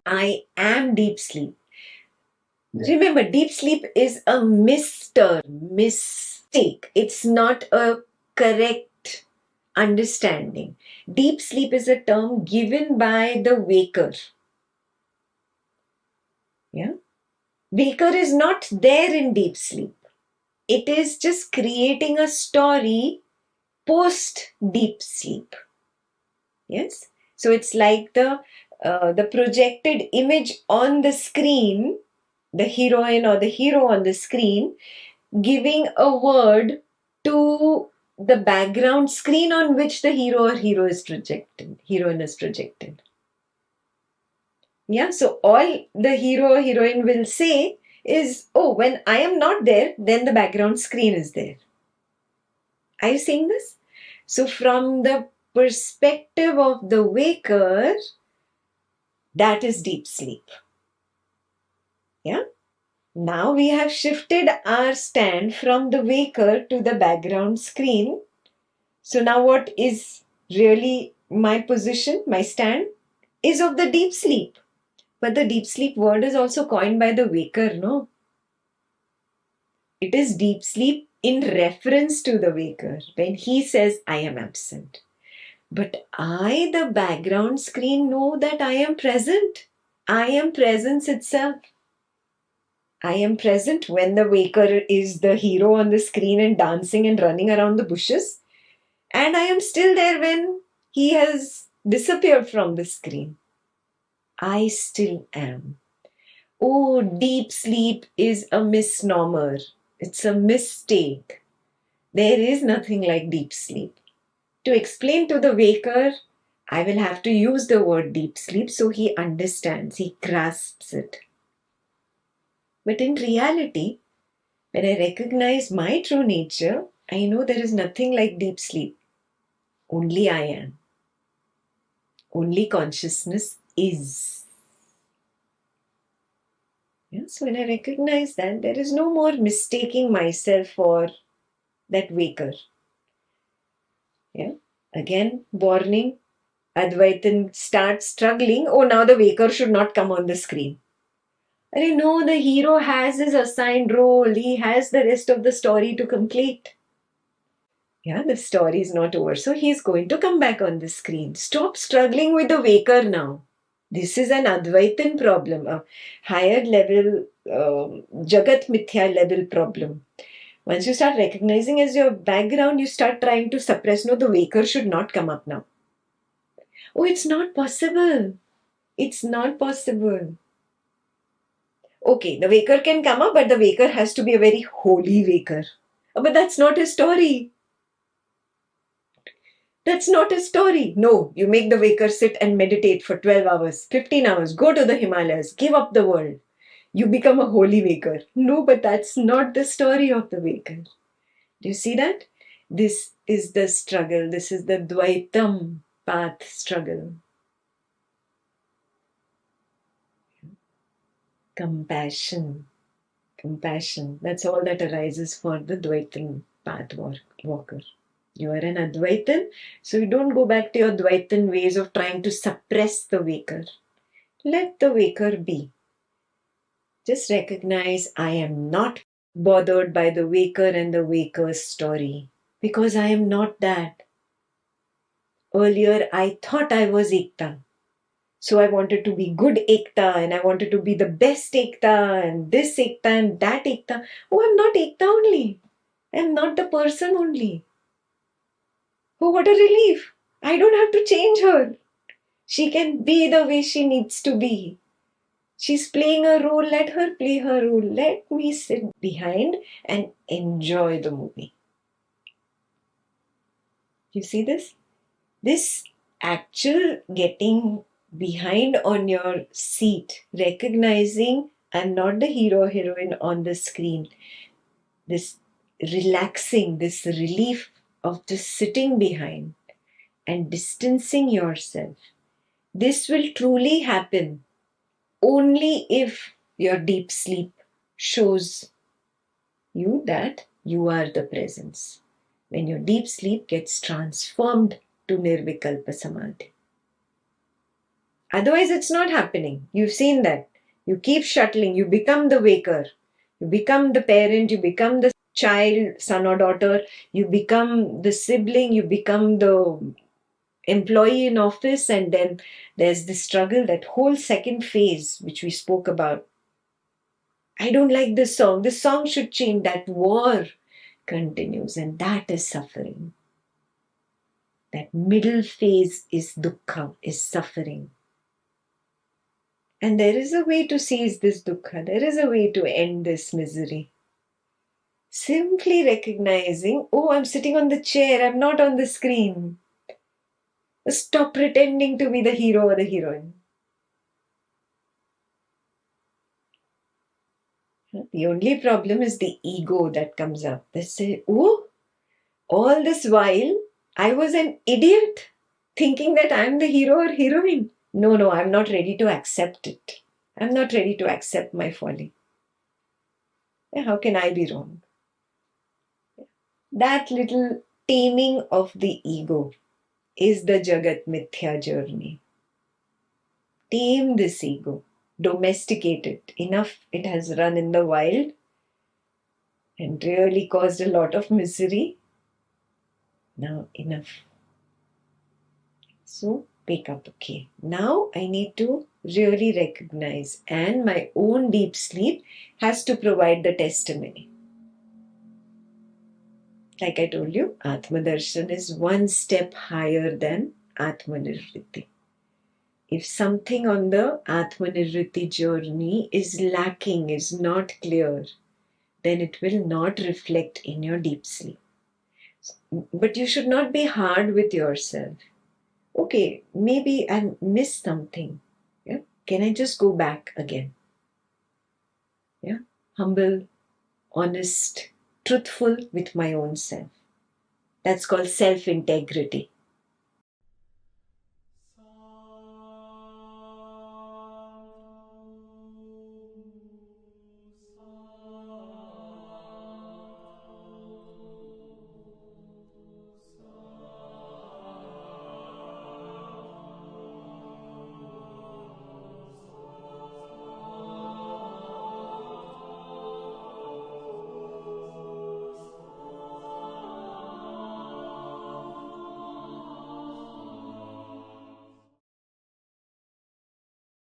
I am deep sleep. Remember, deep sleep is a mistake. It's not a correct understanding. Deep sleep is a term given by the waker. Yeah. Waker is not there in deep sleep. It is just creating a story post deep sleep. Yes. So it's like the projected image on the screen, the heroine or the hero on the screen, giving a word to the background screen on which the hero is projected, heroine is projected. Yeah, so all the hero or heroine will say is, oh, when I am not there, then the background screen is there. Are you seeing this? So, from the perspective of the waker, that is deep sleep. Yeah. Now we have shifted our stand from the waker to the background screen. So now what is really my position, my stand, is of the deep sleep. But the deep sleep word is also coined by the waker, no? It is deep sleep in reference to the waker when he says, I am absent. But I, the background screen, know that I am present. I am presence itself. I am present when the waker is the hero on the screen and dancing and running around the bushes. And I am still there when he has disappeared from the screen. I still am. Oh, deep sleep is a misnomer. It's a mistake. There is nothing like deep sleep. To explain to the waker, I will have to use the word deep sleep so he understands, he grasps it. But in reality, when I recognize my true nature, I know there is nothing like deep sleep. Only I am. Only consciousness is. Yes, when I recognize that, there is no more mistaking myself for that waker. Yeah. Again, warning, Advaitin starts struggling. Oh, now the waker should not come on the screen. I know the hero has his assigned role. He has the rest of the story to complete. Yeah, the story is not over. So he's going to come back on the screen. Stop struggling with the waker now. This is an Advaitin problem, a higher level, Jagat Mithya level problem. Once you start recognizing as your background, you start trying to suppress. No, the waker should not come up now. Oh, it's not possible. It's not possible. Okay, the waker can come up, but the waker has to be a very holy waker. But that's not his story. That's not a story. No, you make the waker sit and meditate for 12 hours, 15 hours, go to the Himalayas, give up the world. You become a holy waker. No, but that's not the story of the waker. Do you see that? This is the struggle. This is the Dvaitam path struggle. Compassion. Compassion. That's all that arises for the Dvaitam path walker. You are an Advaitan, so you don't go back to your Dvaitan ways of trying to suppress the waker. Let the waker be. Just recognize I am not bothered by the waker and the waker's story because I am not that. Earlier, I thought I was Ekta. So I wanted to be good Ekta and I wanted to be the best Ekta and this Ekta and that Ekta. Oh, I'm not Ekta only. I'm not the person only. Oh, what a relief. I don't have to change her. She can be the way she needs to be. She's playing a role, let her play her role. Let me sit behind and enjoy the movie. You see this? This actual getting behind on your seat, recognizing I'm not the hero or heroine on the screen. This relaxing, this relief of just sitting behind and distancing yourself. This will truly happen only if your deep sleep shows you that you are the presence. When your deep sleep gets transformed to Nirvikalpa Samadhi. Otherwise, it's not happening. You've seen that. You keep shuttling. You become the waker. You become the parent. You become the child, son or daughter. You become the sibling. You become the employee in office. And then there's the struggle, that whole second phase, which we spoke about. I don't like this song. This song should change. That war continues. And that is suffering. That middle phase is dukkha, is suffering. And there is a way to seize this dukkha. There is a way to end this misery. Simply recognizing, oh, I'm sitting on the chair, I'm not on the screen. Stop pretending to be the hero or the heroine. The only problem is the ego that comes up. They say, oh, all this while I was an idiot thinking that I'm the hero or heroine. No, I'm not ready to accept it. I'm not ready to accept my folly. How can I be wrong? That little taming of the ego is the Jagat Mithya journey. Tame this ego, domesticate it. Enough it has run in the wild and really caused a lot of misery. Now enough. So wake up, okay. Now I need to really recognize, and my own deep sleep has to provide the testimony. Like I told you, Atma Darshan is one step higher than Atma Nirvriti. If something on the Atmanivritti journey is lacking, is not clear, then it will not reflect in your deep sleep. But you should not be hard with yourself. Okay, maybe I missed something. Yeah? Can I just go back again? Yeah? Humble, honest, truthful with my own self. That's called self-integrity.